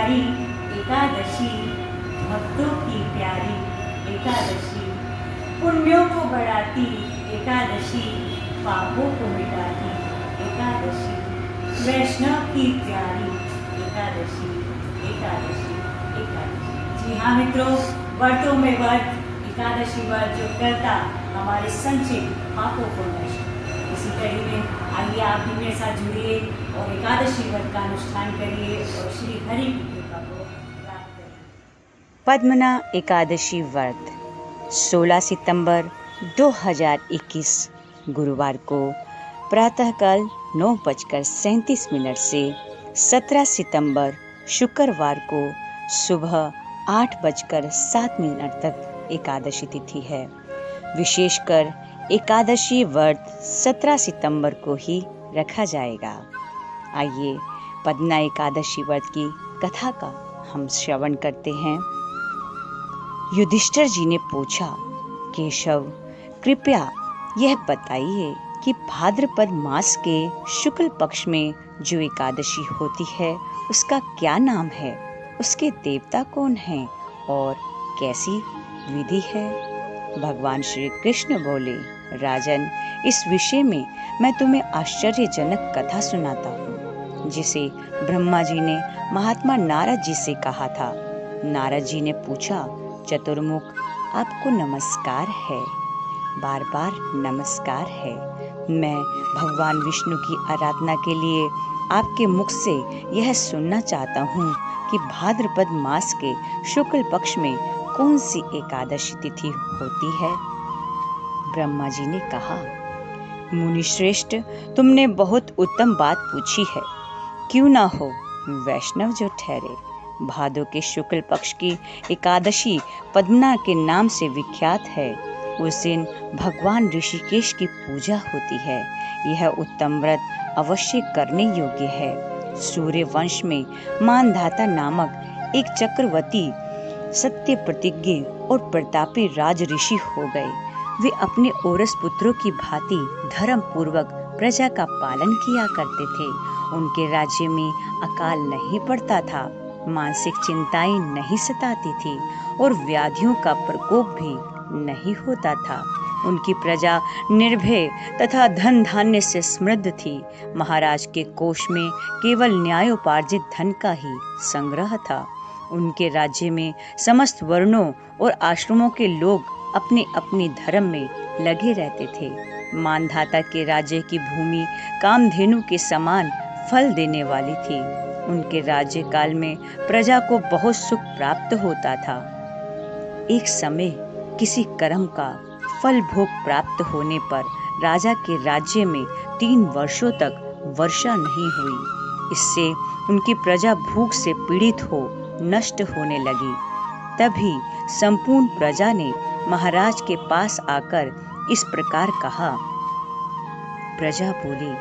प्यारी एकादशी, भक्तों की प्यारी एकादशी, पुण्यों को बढ़ाती एकादशी, पापों को मिटाती एकादशी, वैष्णव की प्यारी एकादशी, एकादशी, एकादशी। जी हाँ मित्रों, व्रतों में व्रत, एकादशी व्रत जो करता हमारे संचित पापों को नष्ट। इसी कड़ी में आइए आप भी मेरे साथ जुड़िए और एकादशी व्रत का अनुष्ठान करिए और श्री हरि की कृपा को प्राप्त करिए। पद्मना एकादशी व्रत 16 सितंबर 2021 गुरुवार को प्रातःकाल 9:37 से 17 सितंबर शुक्रवार को सुबह 8:07 तक एकादशी तिथि है। विशेषकर एकादशी व्रत 17 सितंबर को ही रखा जाएगा। आइए पद्मना एकादशी व्रत की कथा का हम श्रवण करते हैं। युधिष्ठिर जी ने पूछा, केशव कृपया यह बताइए कि भाद्रपद मास के शुक्ल पक्ष में जो एकादशी होती है उसका क्या नाम है, उसके देवता कौन हैं और कैसी विधि है। भगवान श्री कृष्ण बोले, राजन, इस विषय में मैं तुम्हें आश्चर्यजनक कथा सुनाता हूँ जिसे ब्रह्मा जी ने महात्मा नारद जी से कहा था। नारद जी ने पूछा, चतुर्मुख आपको नमस्कार है। बार बार नमस्कार है। मैं भगवान विष्णु की आराधना के लिए आपके मुख से यह सुनना चाहता हूँ कि भाद्रपद मास के शुक्ल पक्ष में कौन सी एकादशी तिथि होती है। ब्रह्मा जी ने कहा, मुनि श्रेष्ठ, तुमने बहुत उत्तम बात पूछी है। क्यों ना हो वैष्णव जो ठहरे। भादो के शुक्ल पक्ष की एकादशी पद्मना के नाम से विख्यात है। उस दिन भगवान ऋषिकेश की पूजा होती है। यह उत्तम व्रत अवश्य करने योग्य है। सूर्य वंश में मानधाता नामक एक चक्रवर्ती सत्य प्रतिज्ञ और प्रतापी राज ऋषि हो गए। वे अपने औरस पुत्रों की भांति धर्म पूर्वक प्रजा का पालन किया करते थे। उनके राज्य में अकाल नहीं पड़ता था, मानसिक चिंताएं नहीं सताती थी और व्याधियों का प्रकोप भी नहीं होता था। उनकी प्रजा निर्भय तथा धन धान्य से समृद्ध थी। महाराज के कोष में केवल न्यायोपार्जित धन का ही संग्रह था। उनके राज्य में समस्त वर्णों और आश्रमों के लोग अपने अपने धर्म में लगे रहते थे। मानधाता के राज्य की भूमि कामधेनु के समान फल देने वाली थी। उनके राज्य काल में प्रजा को बहुत सुख प्राप्त होता था। एक समय किसी कर्म का फल भोग प्राप्त होने पर राजा के राज्य में 3 वर्षों तक वर्षा नहीं हुई। इससे उनकी प्रजा भूख से पीड़ित हो नष्ट होने लगी। तभी संपूर्ण प्रजा ने महाराज के पास आकर इस प्रकार कहा। प्रजा बोली,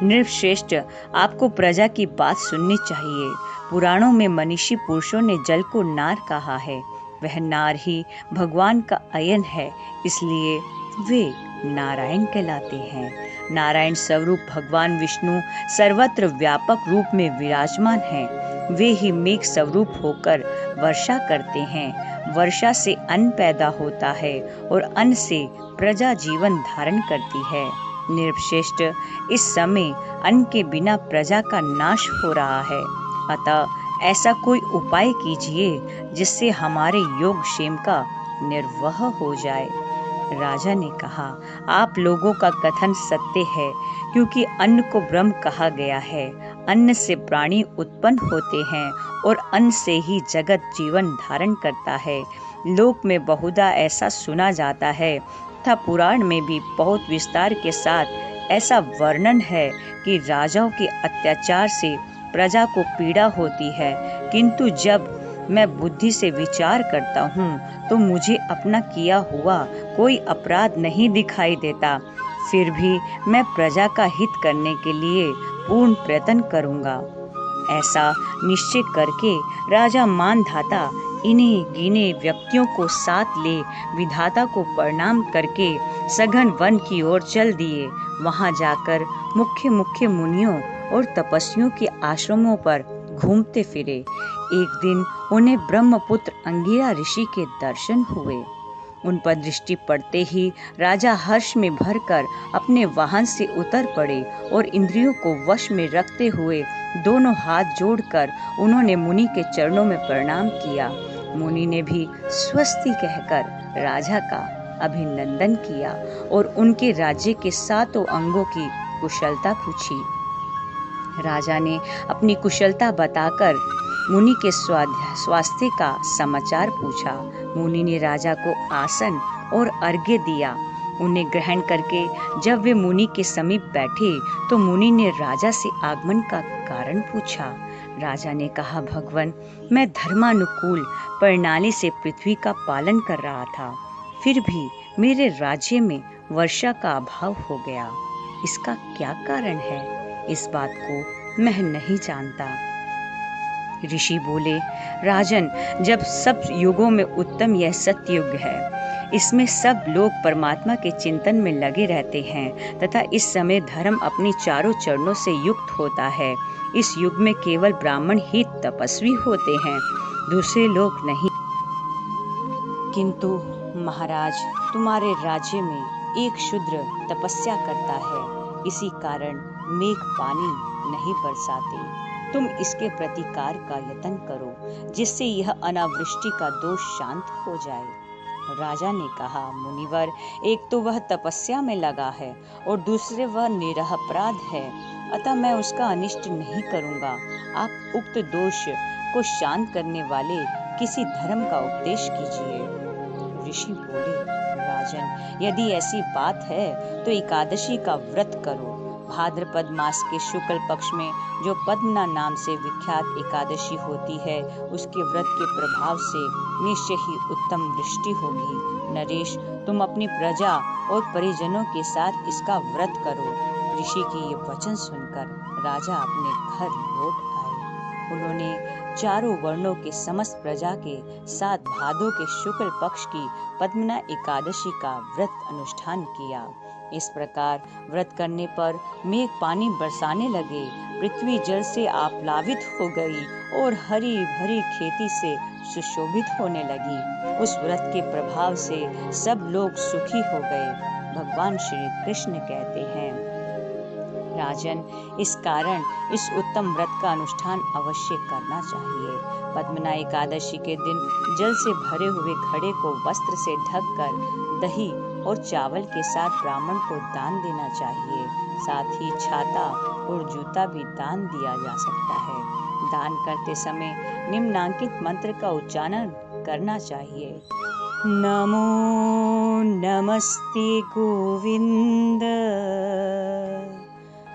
नृपश्रेष्ठ, आपको प्रजा की बात सुननी चाहिए। पुराणों में मनीषी पुरुषों ने जल को नार कहा है। वह नार ही भगवान का अयन है, इसलिए वे नारायण कहलाते हैं। नारायण स्वरूप भगवान विष्णु सर्वत्र व्यापक रूप में विराजमान हैं। वे ही मेघ स्वरूप होकर वर्षा करते हैं। वर्षा से अन्न पैदा होता है और अन्न से प्रजा जीवन धारण करती है। निर्वशेष्ठ, इस समय अन्न के बिना प्रजा का नाश हो रहा है। अतः ऐसा कोई उपाय कीजिए जिससे हमारे योग क्षेम का निर्वाह हो जाए। राजा ने कहा, आप लोगों का कथन सत्य है, क्योंकि अन्न को ब्रह्म कहा गया है। अन्न से प्राणी उत्पन्न होते हैं और अन्न से ही जगत जीवन धारण करता है। लोक में बहुधा ऐसा सुना जाता है तथा पुराण में भी बहुत विस्तार के साथ ऐसा वर्णन है कि राजाओं के अत्याचार से प्रजा को पीड़ा होती है, किंतु जब मैं बुद्धि से विचार करता हूँ तो मुझे अपना किया हुआ कोई अपराध नहीं दिखाई देता। फिर भी मैं प्रजा का हित करने के लिए पूर्ण प्रयत्न करूँगा। ऐसा निश्चय करके राजा मानधाता इन्हीं गिने व्यक्तियों को साथ ले विधाता को प्रणाम करके सघन वन की ओर चल दिए। वहां जाकर मुख्य मुनियों और तपस्वियों के आश्रमों पर घूमते फिरे। एक दिन उन्हें ब्रह्मपुत्र अंगिरा ऋषि के दर्शन हुए। उन पर दृष्टि पड़ते ही राजा हर्ष में भरकर अपने वाहन से उतर पड़े और इंद्रियों को वश में रखते हुए दोनों हाथ जोड़कर उन्होंने मुनि के चरणों में प्रणाम किया। मुनि ने भी स्वस्ति कहकर राजा का अभिनंदन किया और उनके राज्य के 7 अंगों की कुशलता पूछी। राजा ने अपनी कुशलता बताकर मुनि के स्वास्थ्य का समाचार पूछा। मुनि ने राजा को आसन और अर्घ्य दिया। उन्हें ग्रहण करके जब वे मुनि के समीप बैठे तो मुनि ने राजा से आगमन का कारण पूछा। राजा ने कहा, भगवान, मैं धर्मानुकूल प्रणाली से पृथ्वी का पालन कर रहा था, फिर भी मेरे राज्य में वर्षा का अभाव हो गया। इसका क्या कारण है? इस बात को मैं नहीं जानता। ऋषि बोले, राजन, जब सब युगों में उत्तम यह सतयुग है। इसमें सब लोग परमात्मा के चिंतन में लगे रहते हैं तथा इस समय धर्म अपनी चारों चरणों से युक्त होता है। इस युग में केवल ब्राह्मण ही तपस्वी होते हैं, दूसरे लोग नहीं। किंतु महाराज, तुम्हारे राज्य में एक शूद्र तपस्या करता है, इसी कारण मेघ पानी नहीं बरसाते। तुम इसके प्रतिकार का यत्न करो, जिससे यह अनावृष्टि का दोष शांत हो जाए। राजा ने कहा, मुनिवर, एक तो वह तपस्या में लगा है और दूसरे वह निरपराध है, अतः मैं उसका अनिष्ट नहीं करूंगा। आप उक्त दोष को शांत करने वाले किसी धर्म का उपदेश कीजिए। ऋषि बोले, राजन, यदि ऐसी बात है तो एकादशी का व्रत करो। भाद्रपद मास के शुक्ल पक्ष में जो पद्मना नाम से विख्यात एकादशी होती है, उसके व्रत के प्रभाव से निश्चय ही उत्तम वृष्टि होगी। नरेश, तुम अपनी प्रजा और परिजनों के साथ इसका व्रत करो। ऋषि के ये वचन सुनकर राजा अपने घर लौट आए। उन्होंने चारों वर्णों के समस्त प्रजा के साथ भादो के शुक्ल पक्ष की पद्मना एकादशी का व्रत अनुष्ठान किया। इस प्रकार व्रत करने पर मेघ पानी बरसाने लगे, पृथ्वी जल से आप्लावित हो गई और हरी भरी खेती से सुशोभित होने लगी। उस व्रत के प्रभाव से सब लोग सुखी हो गए। भगवान श्री कृष्ण कहते हैं, राजन, इस कारण इस उत्तम व्रत का अनुष्ठान अवश्य करना चाहिए। पद्मना एकादशी के दिन जल से भरे हुए घड़े को वस्त्र से ढककर दही और चावल के साथ ब्राह्मण को दान देना चाहिए। साथ ही छाता और जूता भी दान दिया जा सकता है। दान करते समय निम्नांकित मंत्र का उच्चारण करना चाहिए। नमो नमस्ते गोविंद,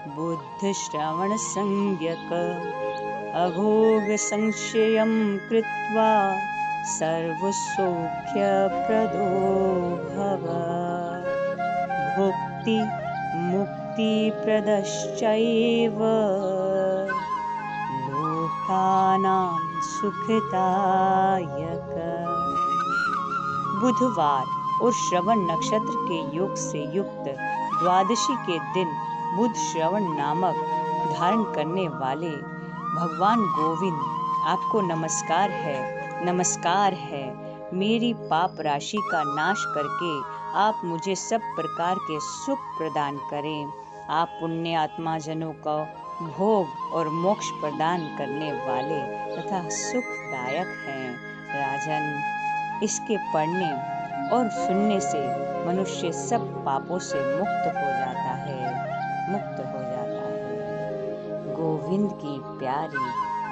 बुद्ध श्रवण संज्ञक, अघोग संशयं कृत्वा सर्वसौख्य प्रदो भव। भुक्ति मुक्ति प्रदश्चैव लोकानां सुखदायक। बुधवार और श्रवण नक्षत्र के योग से युक्त द्वादशी के दिन बुध श्रवण नामक धारण करने वाले भगवान गोविंद, आपको नमस्कार है, नमस्कार है। मेरी पाप राशि का नाश करके आप मुझे सब प्रकार के सुख प्रदान करें। आप पुण्य आत्मा जनों को भोग और मोक्ष प्रदान करने वाले तथा सुखदायक हैं। राजन, इसके पढ़ने और सुनने से मनुष्य सब पापों से मुक्त हो जाता है, मुक्त हो जाता है। गोविंद की प्यारी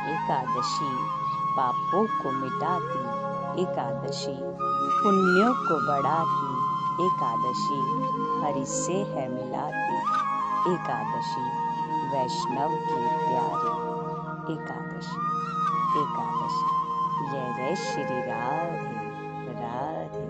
एकादशी पापों को मिटाती एकादशी, पुण्यों को बढ़ाती एकादशी, हरि से है मिलाती एकादशी, वैष्णव की प्यारी एकादशी, एकादशी। जय जय श्री राधे राधे।